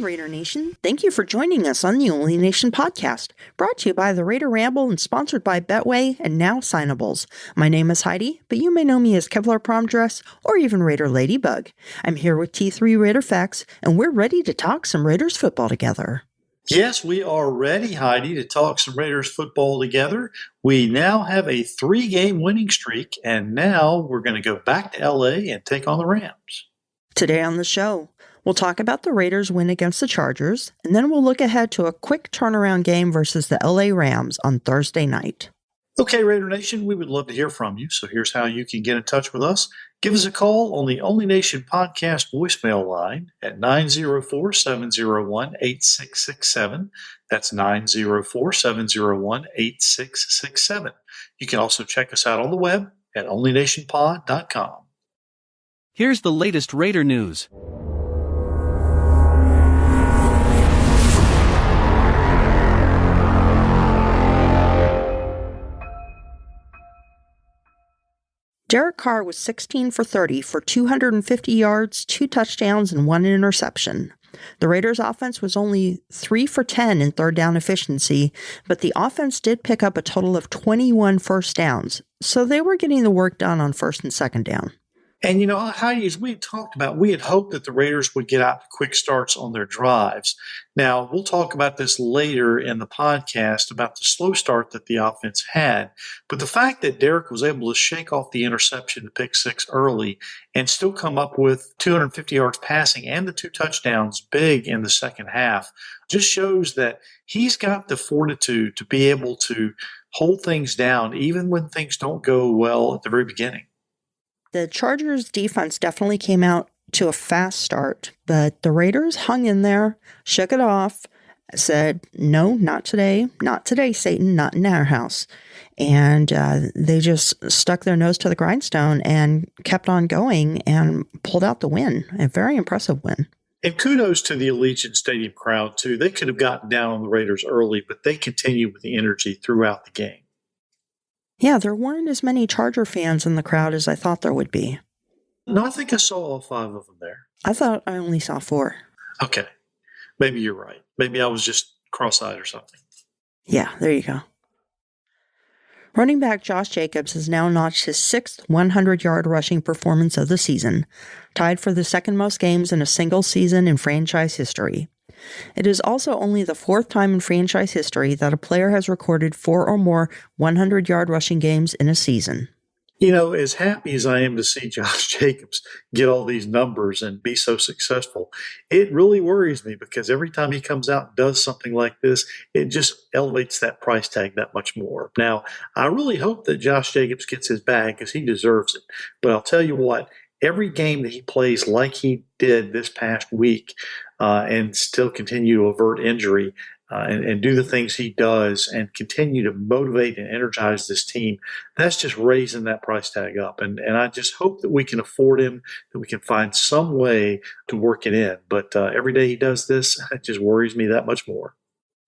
Raider Nation. Thank you for joining us on the Only Nation podcast, brought to you by the Raider Ramble and sponsored by Betway and now Signables. My name is Heidi, but you may know me as Kevlar Prom Dress or even Raider Ladybug. I'm here with T3 Raider Facts, and we're ready to talk some Raiders football together. Yes, we are ready, Heidi, to talk some Raiders football together. We now have a 3-game winning streak, and now we're going to go back to LA and take on the Rams. Today on the show, we'll talk about the Raiders' win against the Chargers, and then we'll look ahead to a quick turnaround game versus the LA Rams on Thursday night. Okay, Raider Nation, we would love to hear from you, so here's how you can get in touch with us. Give us a call on the Only Nation podcast voicemail line at 904-701-8667. That's 904-701-8667. You can also check us out on the web at onlynationpod.com. Here's the latest Raider news. Derek Carr was 16 for 30 for 250 yards, 2 touchdowns, and 1 interception. The Raiders' offense was only 3 for 10 in third down efficiency, but the offense did pick up a total of 21 first downs, so they were getting the work done on first and second down. And, you know, Heidi, as we talked about, we had hoped that the Raiders would get out to quick starts on their drives. Now, we'll talk about this later in the podcast about the slow start that the offense had. But the fact that Derek was able to shake off the interception to pick 6 early and still come up with 250 yards passing and the 2 touchdowns big in the second half just shows that he's got the fortitude to be able to hold things down even when things don't go well at the very beginning. The Chargers' defense definitely came out to a fast start, but the Raiders hung in there, shook it off, said, no, not today, Satan, not in our house. And they just stuck their nose to the grindstone and kept on going and pulled out the win, a very impressive win. And kudos to the Allegiant Stadium crowd, too. They could have gotten down on the Raiders early, but they continued with the energy throughout the game. Yeah, there weren't as many Charger fans in the crowd as I thought there would be. No, I think I saw all 5 of them there. I thought I only saw 4. Okay. Maybe you're right. Maybe I was just cross-eyed or something. Yeah, there you go. Running back Josh Jacobs has now notched his 6th 100-yard rushing performance of the season, tied for the second most games in a single season in franchise history. It is also only the 4th time in franchise history that a player has recorded 4 or more 100-yard rushing games in a season. You know, as happy as I am to see Josh Jacobs get all these numbers and be so successful, it really worries me because every time he comes out and does something like this, it just elevates that price tag that much more. Now, I really hope that Josh Jacobs gets his bag because he deserves it. But I'll tell you what, every game that he plays like he did this past week and still continue to avert injury and do the things he does and continue to motivate and energize this team, that's just raising that price tag up. And I just hope that we can afford him, that we can find some way to work it in. But every day he does this, it just worries me that much more.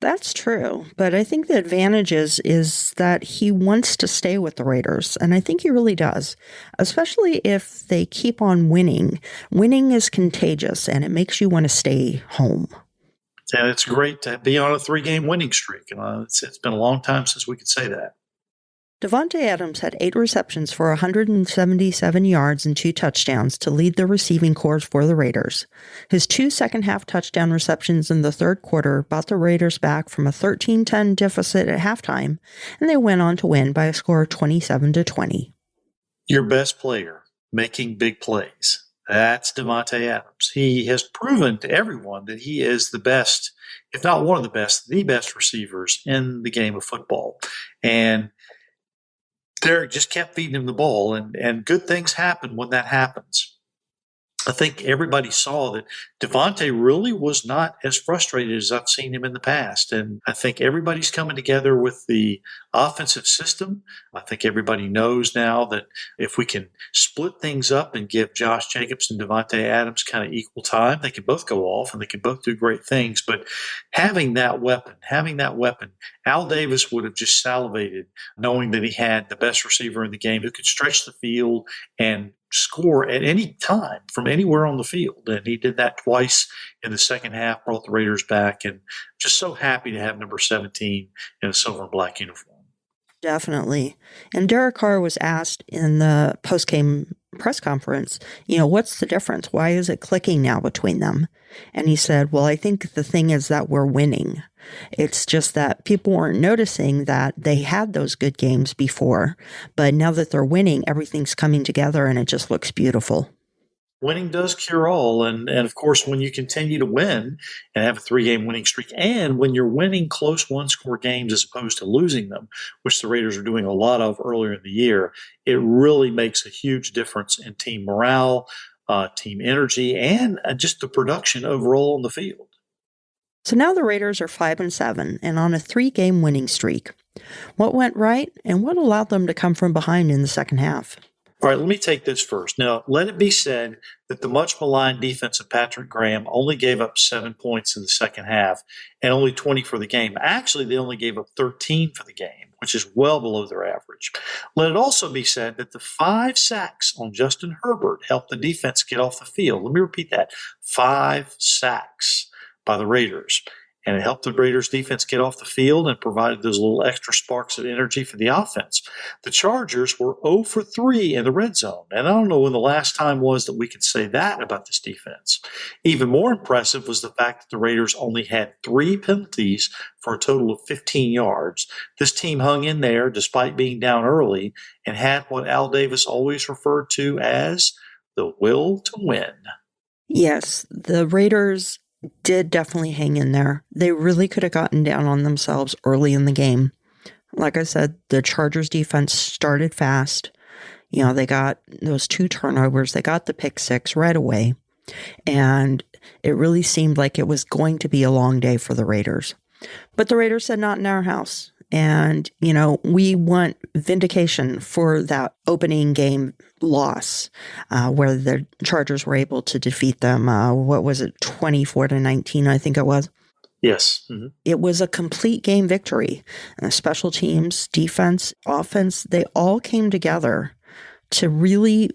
That's true, but I think the advantage is that he wants to stay with the Raiders, and I think he really does, especially if they keep on winning. Winning is contagious, and it makes you want to stay home. And it's great to be on a 3-game winning streak. It's been a long time since we could say that. Davante Adams had 8 receptions for 177 yards and 2 touchdowns to lead the receiving corps for the Raiders. His 2 second-half touchdown receptions in the third quarter brought the Raiders back from a 13-10 deficit at halftime, and they went on to win by a score of 27-20. Your best player making big plays. That's Davante Adams. He has proven to everyone that he is the best, if not one of the best receivers in the game of football. And Derek just kept feeding him the ball, and good things happen when that happens. I think everybody saw that Davante really was not as frustrated as I've seen him in the past. And I think everybody's coming together with the offensive system. I think everybody knows now that if we can split things up and give Josh Jacobs and Davante Adams kind of equal time, they can both go off and they can both do great things. But having that weapon, Al Davis would have just salivated knowing that he had the best receiver in the game who could stretch the field and score at any time from anywhere on the field. And he did that twice in the second half, brought the Raiders back, and just so happy to have number 17 in a silver and black uniform. Definitely. And Derek Carr was asked in the post-game press conference, what's the difference? Why is it clicking now between them? And he said, well, I think the thing is that we're winning. It's just that people weren't noticing that they had those good games before, but now that they're winning, everything's coming together and it just looks beautiful. Winning does cure all. And of course, when you continue to win and have a 3-game winning streak, and when you're winning close one-score games as opposed to losing them, which the Raiders are doing a lot of earlier in the year, it really makes a huge difference in team morale, team energy, and just the production overall on the field. So now the Raiders are 5-7 and on a 3-game winning streak. What went right and what allowed them to come from behind in the second half? All right, let me take this first. Now, let it be said that the much maligned defense of Patrick Graham only gave up 7 points in the second half and only 20 for the game. Actually, they only gave up 13 for the game, which is well below their average. Let it also be said that the 5 sacks on Justin Herbert helped the defense get off the field. Let me repeat that. 5 sacks by the Raiders. And it helped the Raiders defense get off the field and provided those little extra sparks of energy for the offense. The Chargers were 0 for 3 in the red zone. And I don't know when the last time was that we could say that about this defense. Even more impressive was the fact that the Raiders only had 3 penalties for a total of 15 yards. This team hung in there despite being down early and had what Al Davis always referred to as the will to win. Yes, the Raiders did definitely hang in there. They really could have gotten down on themselves early in the game. Like I said, the Chargers defense started fast. They got those 2 turnovers. They got the pick 6 right away. And it really seemed like it was going to be a long day for the Raiders. But the Raiders said, not in our house. And, we want vindication for that opening game loss, where the Chargers were able to defeat them. 24-19, I think it was. Yes. Mm-hmm. It was a complete game victory. Special teams, defense, offense, they all came together to really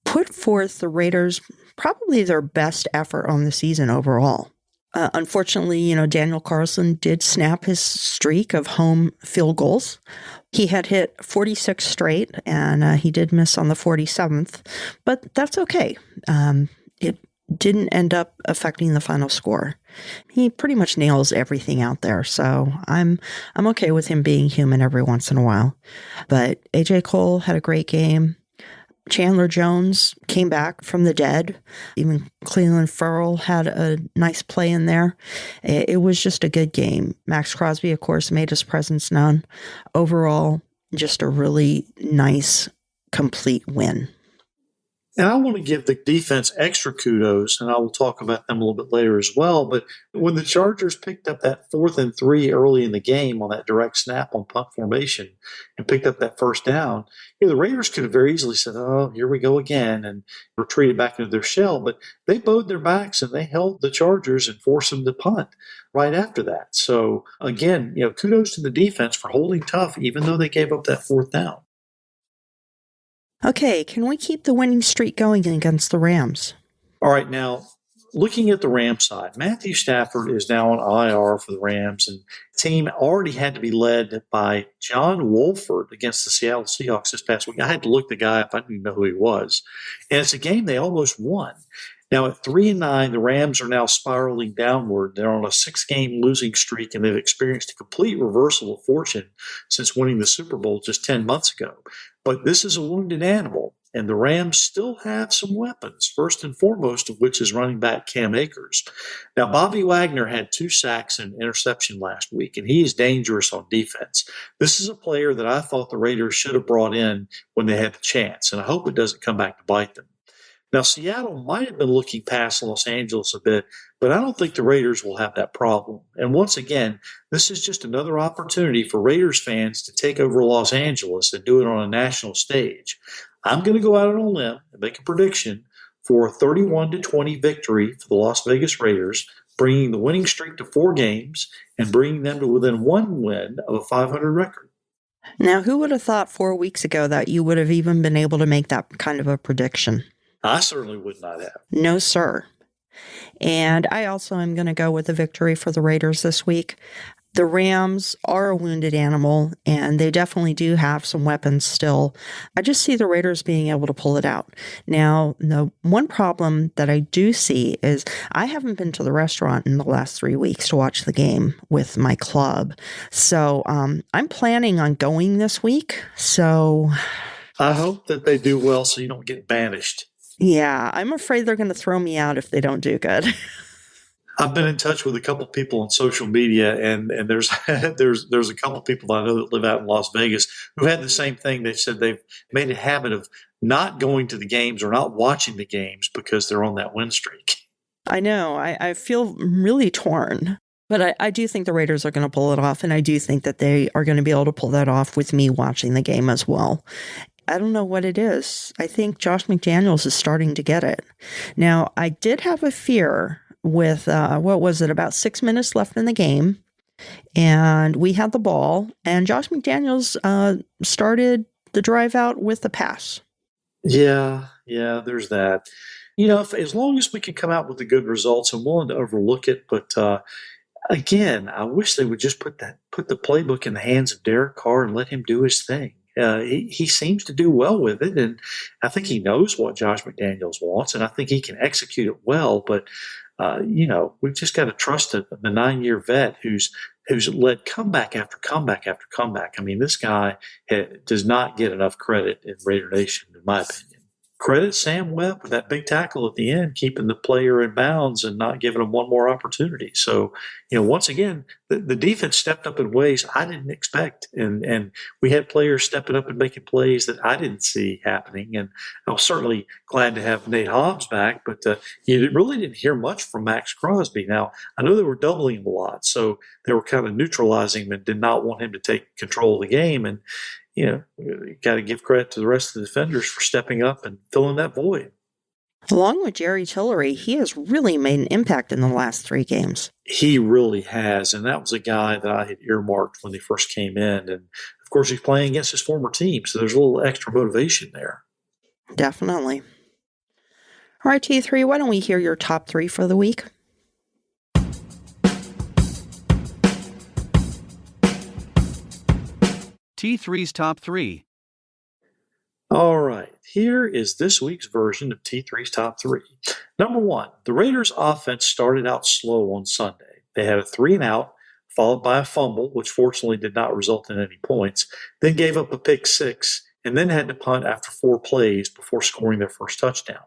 put forth the Raiders probably their best effort on the season overall. Unfortunately, Daniel Carlson did snap his streak of home field goals. He had hit 46 straight, and he did miss on the 47th, but that's okay. It didn't end up affecting the final score. He pretty much nails everything out there, so I'm okay with him being human every once in a while. But A.J. Cole had a great game. Chandler Jones came back from the dead. Even Cleveland Ferrell had a nice play in there. It was just a good game. Max Crosby, of course, made his presence known. Overall, just a really nice, complete win. And I want to give the defense extra kudos, and I will talk about them a little bit later as well. But when the Chargers picked up that 4th and 3 early in the game on that direct snap on punt formation and picked up that first down, the Raiders could have very easily said, oh, here we go again, and retreated back into their shell. But they bowed their backs and they held the Chargers and forced them to punt right after that. So, again, kudos to the defense for holding tough, even though they gave up that 4th down. Okay, can we keep the winning streak going against the Rams? All right, now, looking at the Rams side, Matthew Stafford is now on IR for the Rams, and the team already had to be led by John Wolford against the Seattle Seahawks this past week. I had to look the guy up. I didn't even know who he was. And it's a game they almost won. Now, at 3-9, the Rams are now spiraling downward. They're on a 6-game losing streak, and they've experienced a complete reversal of fortune since winning the Super Bowl just 10 months ago. But this is a wounded animal, and the Rams still have some weapons, first and foremost of which is running back Cam Akers. Now, Bobby Wagner had 2 sacks and an interception last week, and he is dangerous on defense. This is a player that I thought the Raiders should have brought in when they had the chance, and I hope it doesn't come back to bite them. Now, Seattle might have been looking past Los Angeles a bit, but I don't think the Raiders will have that problem. And once again, this is just another opportunity for Raiders fans to take over Los Angeles and do it on a national stage. I'm going to go out on a limb and make a prediction for a 31-20 victory for the Las Vegas Raiders, bringing the winning streak to 4 games and bringing them to within 1 win of a 500 record. Now, who would have thought 4 weeks ago that you would have even been able to make that kind of a prediction? I certainly would not have. No, sir. And I also am going to go with a victory for the Raiders this week. The Rams are a wounded animal, and they definitely do have some weapons still. I just see the Raiders being able to pull it out. Now, the one problem that I do see is I haven't been to the restaurant in the last 3 weeks to watch the game with my club. So I'm planning on going this week. So I hope that they do well so you don't get banished. yeah, I'm afraid they're going to throw me out if they don't do good. I've been in touch with a couple of people on social media, and there's there's a couple of people that I know that live out in Las Vegas who had the same thing. They said they've made a habit of not going to the games or not watching the games because they're on that win streak. I know. I feel really torn. But I do think the Raiders are going to pull it off, and I do think that they are going to be able to pull that off with me watching the game as well. I don't know what it is. I think Josh McDaniels is starting to get it. Now, I did have a fear with, about 6 minutes left in the game, and we had the ball, and Josh McDaniels started the drive out with the pass. Yeah, there's that. As long as we can come out with the good results, I'm willing to overlook it. But again, I wish they would just put the playbook in the hands of Derek Carr and let him do his thing. He seems to do well with it, and I think he knows what Josh McDaniels wants, and I think he can execute it well. But we've just got to trust the 9-year vet who's led comeback after comeback after comeback. I mean, this guy does not get enough credit in Raider Nation, in my opinion. Credit Sam Webb with that big tackle at the end, keeping the player in bounds and not giving him one more opportunity. So, once again, the defense stepped up in ways I didn't expect. And we had players stepping up and making plays that I didn't see happening. And I was certainly glad to have Nate Hobbs back, but you really didn't hear much from Max Crosby. Now, I know they were doubling him a lot, so they were kind of neutralizing him and did not want him to take control of the game. And you got to give credit to the rest of the defenders for stepping up and filling that void. Along with Jerry Tillery, he has really made an impact in the last 3 games. He really has, and that was a guy that I had earmarked when he first came in. And, of course, he's playing against his former team, so there's a little extra motivation there. Definitely. All right, T3, why don't we hear your top 3 for the week? T3's top 3. All right, here is this week's version of T3's top 3. Number 1, the Raiders' offense started out slow on Sunday. They had a 3-and-out, followed by a fumble, which fortunately did not result in any points, then gave up a pick 6, and then had to punt after 4 plays before scoring their first touchdown.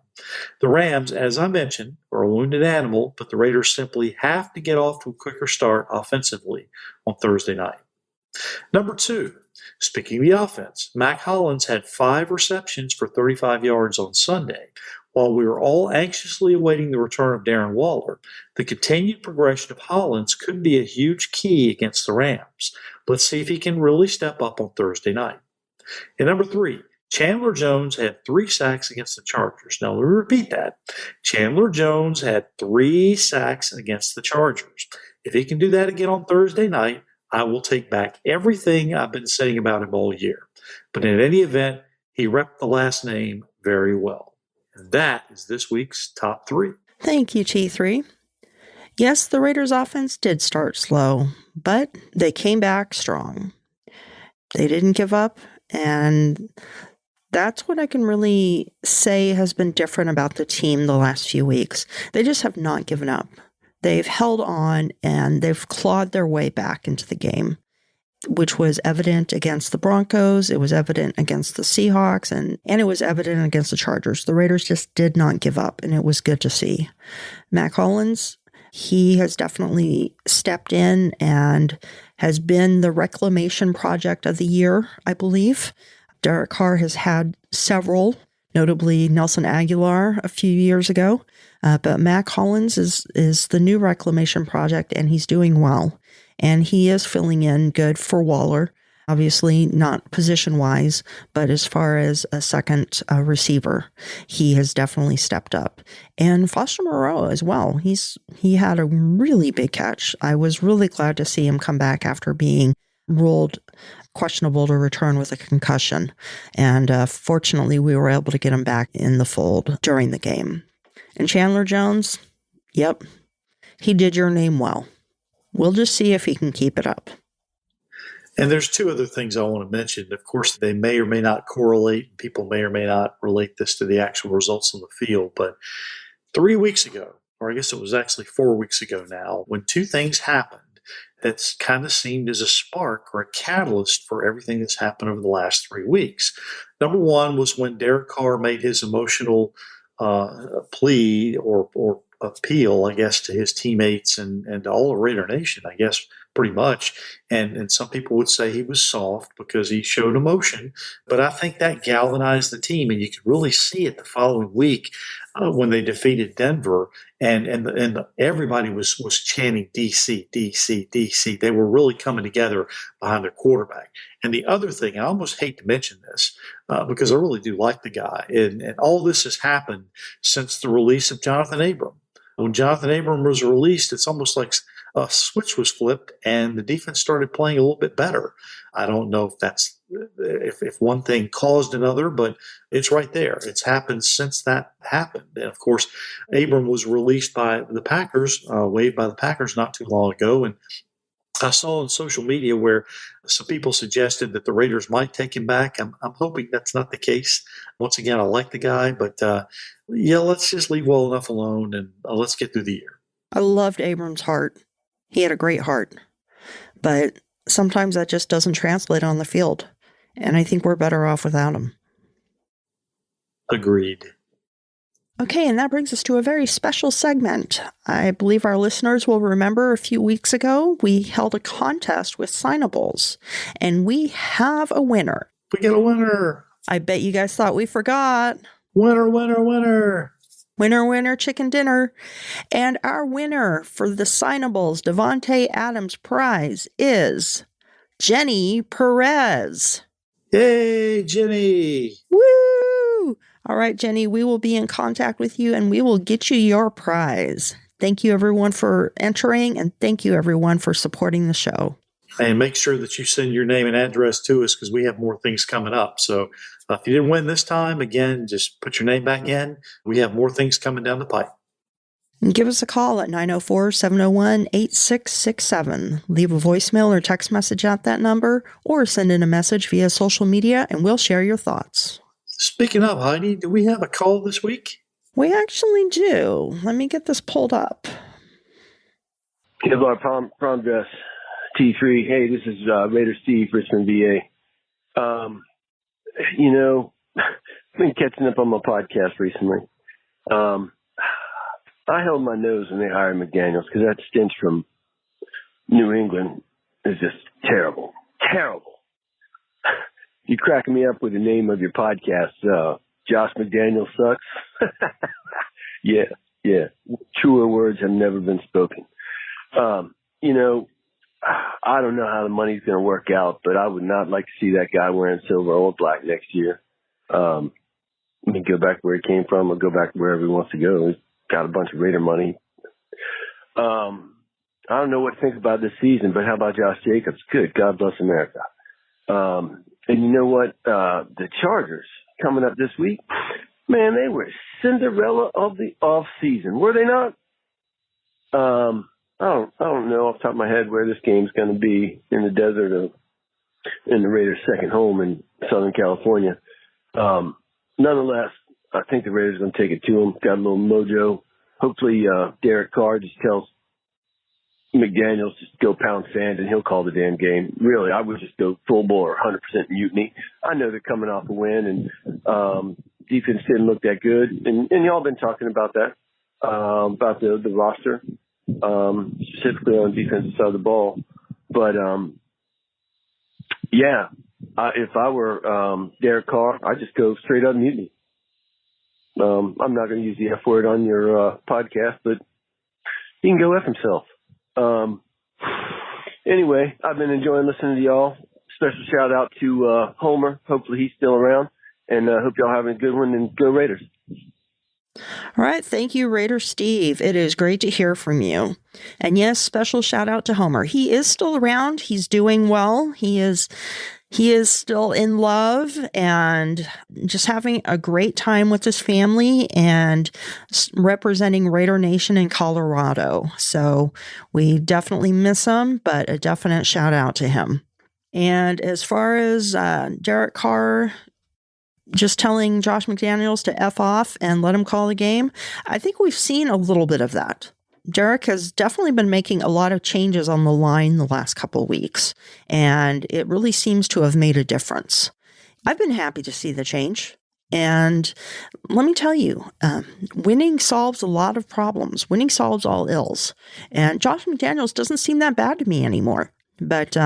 The Rams, as I mentioned, are a wounded animal, but the Raiders simply have to get off to a quicker start offensively on Thursday night. Number 2, speaking of the offense, Mac Hollins had 5 receptions for 35 yards on Sunday. While we were all anxiously awaiting the return of Darren Waller, the continued progression of Hollins could be a huge key against the Rams. Let's see if he can really step up on Thursday night. And number 3, Chandler Jones had 3 sacks against the Chargers. Now, let me repeat that. Chandler Jones had 3 sacks against the Chargers. If he can do that again on Thursday night, I will take back everything I've been saying about him all year. But in any event, he repped the last name very well. And that is this week's top 3. Thank you, T3. Yes, the Raiders' offense did start slow, but they came back strong. They didn't give up, and that's what I can really say has been different about the team the last few weeks. They just have not given up. They've held on, and they've clawed their way back into the game, which was evident against the Broncos. It was evident against the Seahawks, and it was evident against the Chargers. The Raiders just did not give up, and it was good to see. Mac Hollins, he has definitely stepped in and has been the reclamation project of the year, I believe. Derek Carr has had several, notably Nelson Aguilar a few years ago. But Mac Hollins is the new reclamation project, and he's doing well. And he is filling in good for Waller, obviously not position-wise, but as far as a second receiver, he has definitely stepped up. And Foster Moreau as well. He had a really big catch. I was really glad to see him come back after being ruled questionable to return with a concussion. And fortunately, we were able to get him back in the fold during the game. And Chandler Jones, yep, he did your name well. We'll just see if he can keep it up. And there's two other things I want to mention. Of course, they may or may not correlate. People may or may not relate this to the actual results on the field. But 3 weeks ago, or I guess it was actually 4 weeks ago now, when two things happened that's kind of seemed as a spark or a catalyst for everything that's happened over the last 3 weeks. Number one was when Derek Carr made his emotional plea or appeal, I guess, to his teammates and to all of Raider Nation, I guess, pretty much. And some people would say he was soft because he showed emotion. But I think that galvanized the team, and you could really see it the following week when they defeated Denver, and everybody was chanting DC, DC, DC. They were really coming together behind their quarterback. And the other thing, I almost hate to mention this because I really do like the guy, and all this has happened since the release of Jonathan Abram. When Jonathan Abram was released, it's almost like a switch was flipped and the defense started playing a little bit better. I don't know if that's if one thing caused another, but it's right there. It's happened since that happened. And of course, Abram was released by the Packers, waived by the Packers not too long ago. And I saw on social media where some people suggested that the Raiders might take him back. I'm hoping that's not the case. Once again, I like the guy, but yeah, let's just leave well enough alone and let's get through the year. I loved Abram's heart. He had a great heart, but sometimes that just doesn't translate on the field, and I think we're better off without him. Agreed. Okay, and that brings us to a very special segment. I believe our listeners will remember a few weeks ago, we held a contest with Signables, and we have a winner. We get a winner. I bet you guys thought we forgot. Winner, winner, winner. Winner, winner, chicken dinner. And our winner for the Signables Davante Adams prize is Jenny Perez. Yay, Jenny. Woo! All right, Jenny, we will be in contact with you and we will get you your prize. Thank you, everyone, for entering, and thank you, everyone, for supporting the show. And make sure that you send your name and address to us because we have more things coming up. So if you didn't win this time, again, just put your name back in. We have more things coming down the pipe. And give us a call at 904-701-8667. Leave a voicemail or text message at that number, or send in a message via social media, and we'll share your thoughts. Speaking of, Heidi, do we have a call this week? We actually do. Let me get this pulled up. Kevlar prom dress. T3. Hey, this is Raider Steve, Richmond, VA. I've been catching up on my podcast recently. I held my nose when they hired McDaniels because that stench from New England is just terrible. Terrible. You're cracking me up with the name of your podcast. Josh McDaniels sucks. Yeah. Truer words have never been spoken. I don't know how the money's going to work out, but I would not like to see that guy wearing silver or black next year. Go back where he came from or go back wherever he wants to go. He's got a bunch of Raider money. I don't know what to think about this season, but how about Josh Jacobs? Good. God bless America. And you know what? The Chargers coming up this week, man, they were Cinderella of the off season. Were they not? I don't know off the top of my head where this game's going to be in the desert in the Raiders' second home in Southern California. Nonetheless, I think the Raiders are going to take it to them. Got a little mojo. Hopefully, Derek Carr just tells McDaniels just go pound sand and he'll call the damn game. Really, I would just go full bore, 100% mutiny. I know they're coming off a win and defense didn't look that good. And y'all been talking about that, about the roster. Specifically on the defensive side of the ball. But, if I were Derek Carr, I'd just go straight up mutiny. I'm not going to use the F word on your podcast, but he can go F himself. Anyway, I've been enjoying listening to y'all. Special shout out to Homer. Hopefully he's still around. And hope y'all having a good one, and go Raiders. All right. Thank you, Raider Steve. It is great to hear from you. And yes, special shout out to Homer. He is still around. He's doing well. He is still in love and just having a great time with his family and representing Raider Nation in Colorado. So we definitely miss him, but a definite shout out to him. And as far as Derek Carr just telling Josh McDaniels to F off and let him call the game, I think we've seen a little bit of that. Derek has definitely been making a lot of changes on the line the last couple of weeks, and it really seems to have made a difference. I've been happy to see the change. And let me tell you, winning solves a lot of problems. Winning solves all ills. And Josh McDaniels doesn't seem that bad to me anymore. But,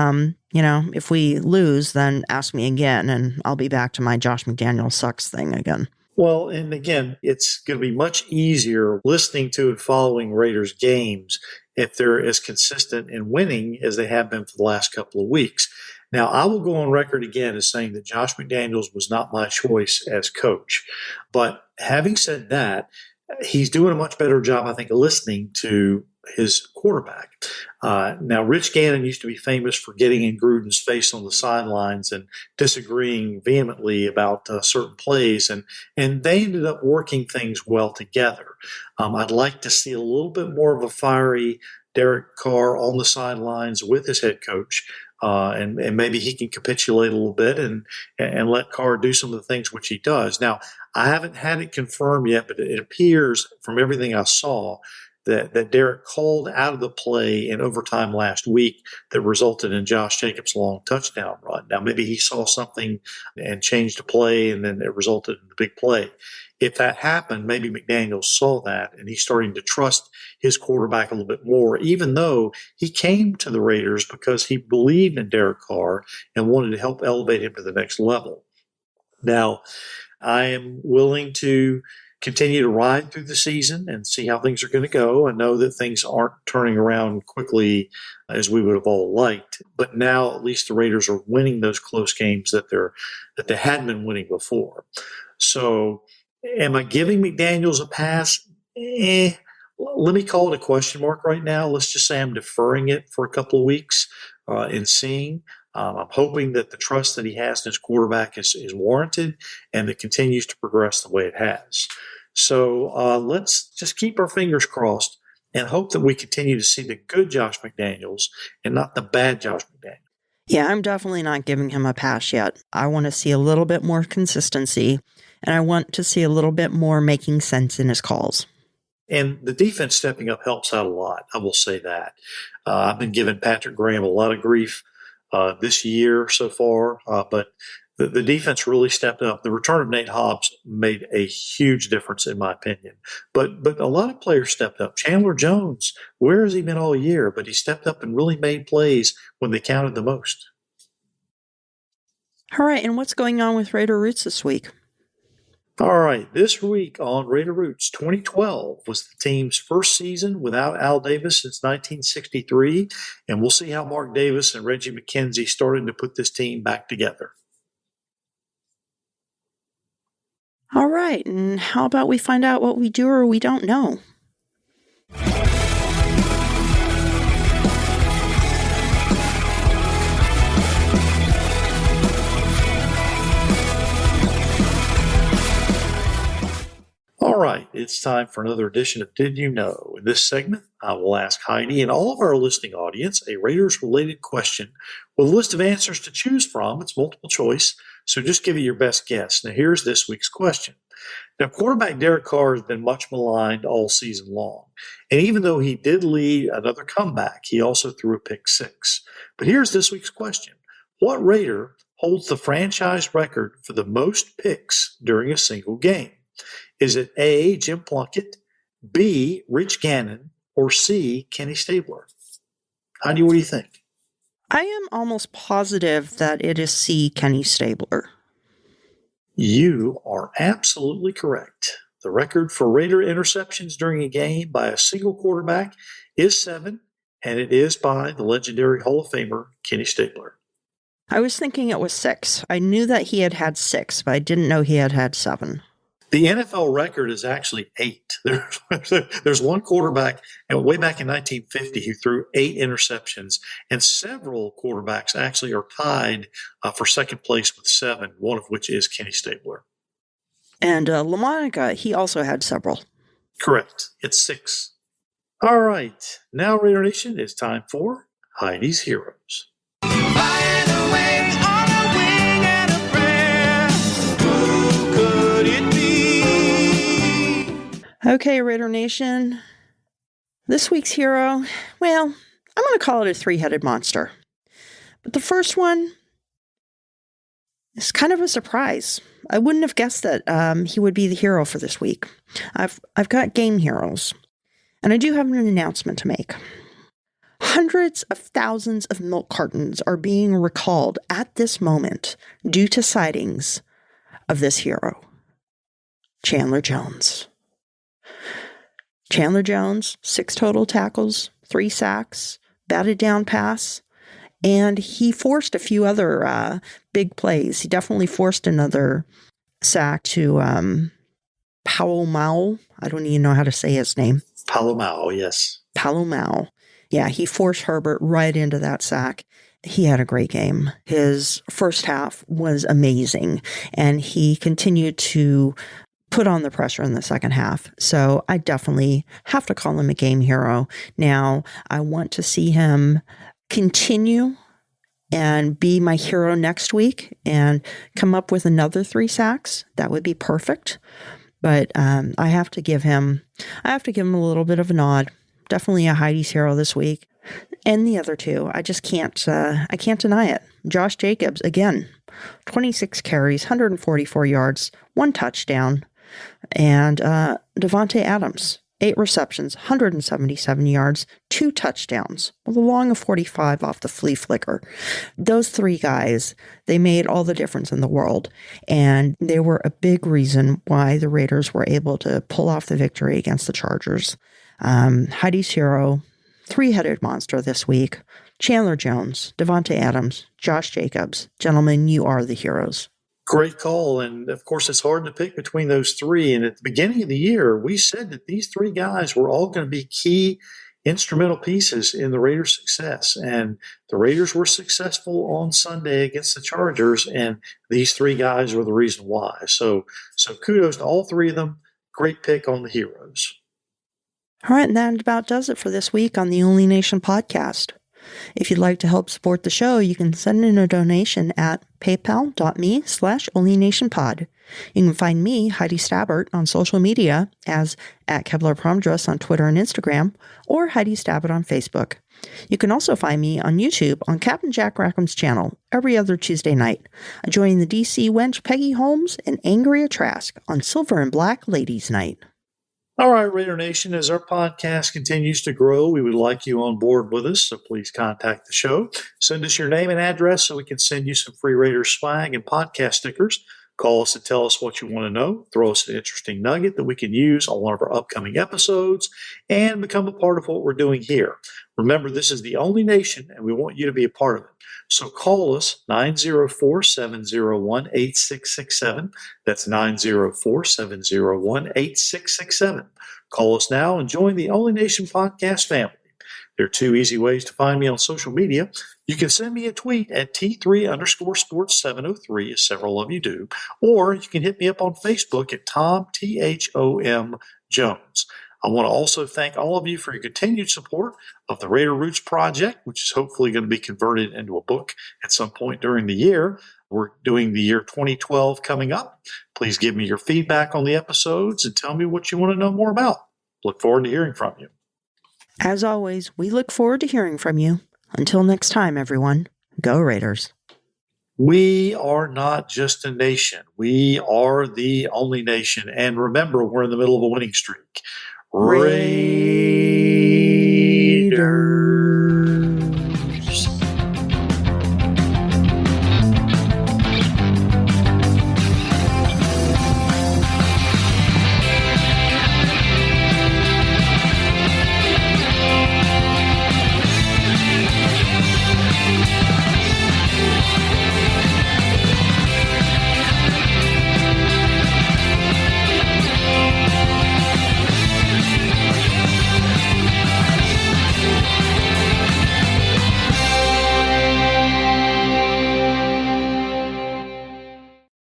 if we lose, then ask me again, and I'll be back to my Josh McDaniels sucks thing again. Well, and again, it's going to be much easier listening to and following Raiders games if they're as consistent in winning as they have been for the last couple of weeks. Now, I will go on record again as saying that Josh McDaniels was not my choice as coach. But having said that, he's doing a much better job, I think, of listening to his quarterback. Now, Rich Gannon used to be famous for getting in Gruden's face on the sidelines and disagreeing vehemently about certain plays, and they ended up working things well together. I'd like to see a little bit more of a fiery Derek Carr on the sidelines with his head coach, and maybe he can capitulate a little bit and let Carr do some of the things which he does. Now, I haven't had it confirmed yet, but it appears from everything I saw that Derek called out of the play in overtime last week that resulted in Josh Jacobs' long touchdown run. Now, maybe he saw something and changed the play, and then it resulted in the big play. If that happened, maybe McDaniels saw that, and he's starting to trust his quarterback a little bit more, even though he came to the Raiders because he believed in Derek Carr and wanted to help elevate him to the next level. Now, I am willing to continue to ride through the season and see how things are going to go. I know that things aren't turning around quickly as we would have all liked, but now at least the Raiders are winning those close games that they hadn't been winning before. So, am I giving McDaniels a pass? Let me call it a question mark right now. Let's just say I'm deferring it for a couple of weeks and seeing. I'm hoping that the trust that he has in his quarterback is warranted and that continues to progress the way it has. So let's just keep our fingers crossed and hope that we continue to see the good Josh McDaniels and not the bad Josh McDaniels. Yeah, I'm definitely not giving him a pass yet. I want to see a little bit more consistency, and I want to see a little bit more making sense in his calls. And the defense stepping up helps out a lot. I will say that. I've been giving Patrick Graham a lot of grief this year so far, but the defense really stepped up. The return of Nate Hobbs made a huge difference, in my opinion. But a lot of players stepped up. Chandler Jones, where has he been all year? But he stepped up and really made plays when they counted the most. All right, and what's going on with Raider Roots this week? All right, this week on Raider Roots, 2012 was the team's first season without Al Davis since 1963, and we'll see how Mark Davis and Reggie McKenzie started to put this team back together. All right, and how about we find out what we do or we don't know? All right, it's time for another edition of Did You Know? In this segment, I will ask Heidi and all of our listening audience a Raiders-related question with a list of answers to choose from. It's multiple choice, so just give it your best guess. Now, here's this week's question. Now, quarterback Derek Carr has been much maligned all season long, and even though he did lead another comeback, he also threw a pick six. But here's this week's question. What Raider holds the franchise record for the most picks during a single game? Is it A, Jim Plunkett, B, Rich Gannon, or C, Kenny Stabler? Heidi, what do you think? I am almost positive that it is C, Kenny Stabler. You are absolutely correct. The record for Raider interceptions during a game by a single quarterback is 7, and it is by the legendary Hall of Famer, Kenny Stabler. I was thinking it was 6. I knew that he had 6, but I didn't know he had 7. The NFL record is actually 8. There's one quarterback way back in 1950 who threw 8 interceptions, and several quarterbacks actually are tied for second place with 7, one of which is Kenny Stabler. And LaMonica, he also had several. Correct. It's 6. All right. Now, Raider Nation, it's time for Heidi's Heroes. Okay, Raider Nation. This week's hero, well, I'm going to call it a 3-headed monster. But the first one is kind of a surprise. I wouldn't have guessed that he would be the hero for this week. I've got game heroes, and I do have an announcement to make. Hundreds of thousands of milk cartons are being recalled at this moment due to sightings of this hero, Chandler Jones. Chandler Jones, 6 total tackles, 3 sacks, batted down pass, and he forced a few other big plays. He definitely forced another sack to Palomau. I don't even know how to say his name. Palomau, yes. Palomau. Yeah, he forced Herbert right into that sack. He had a great game. His first half was amazing, and he continued to put on the pressure in the second half. So I definitely have to call him a game hero. Now, I want to see him continue and be my hero next week and come up with another 3 sacks. That would be perfect. But I have to give him a little bit of a nod. Definitely a Heidi's hero this week. And the other 2, I just can't deny it. Josh Jacobs, again, 26 carries, 144 yards, 1 touchdown. And Davante Adams, 8 receptions, 177 yards, 2 touchdowns, with a long of 45 off the flea flicker. Those 3 guys, they made all the difference in the world, and they were a big reason why the Raiders were able to pull off the victory against the Chargers. Heidi's hero, 3-headed monster this week, Chandler Jones, Davante Adams, Josh Jacobs. Gentlemen, you are the heroes. Great call. And of course, it's hard to pick between those 3. And at the beginning of the year, we said that these 3 guys were all going to be key instrumental pieces in the Raiders' success. And the Raiders were successful on Sunday against the Chargers. And these 3 guys were the reason why. So kudos to all 3 of them. Great pick on the heroes. All right. And that about does it for this week on the Only Nation podcast. If you'd like to help support the show, you can send in a donation at paypal.me/onlynationpod. You can find me, Heidi Stabbert, on social media as @KevlarPromDress on Twitter and Instagram, or Heidi Stabbert on Facebook. You can also find me on YouTube on Captain Jack Rackham's channel every other Tuesday night. I join the DC wench Peggy Holmes and Angria Trask on Silver and Black Ladies Night. All right, Raider Nation, as our podcast continues to grow, we would like you on board with us, so please contact the show. Send us your name and address so we can send you some free Raiders swag and podcast stickers. Call us and tell us what you want to know. Throw us an interesting nugget that we can use on one of our upcoming episodes and become a part of what we're doing here. Remember, this is the Only Nation, and we want you to be a part of it. So call us 904-701-8667. That's 904-701-8667. Call us now and join the Only Nation podcast family. There are 2 easy ways to find me on social media. You can send me a tweet at T3_sports703, as several of you do, or you can hit me up on Facebook at Tom, THOM Jones. I want to also thank all of you for your continued support of the Raider Roots Project, which is hopefully going to be converted into a book at some point during the year. We're doing the year 2012 coming up. Please give me your feedback on the episodes and tell me what you want to know more about. Look forward to hearing from you. As always, we look forward to hearing from you. Until next time, everyone, go Raiders. We are not just a nation. We are the only nation. And remember, we're in the middle of a winning streak. Raiders.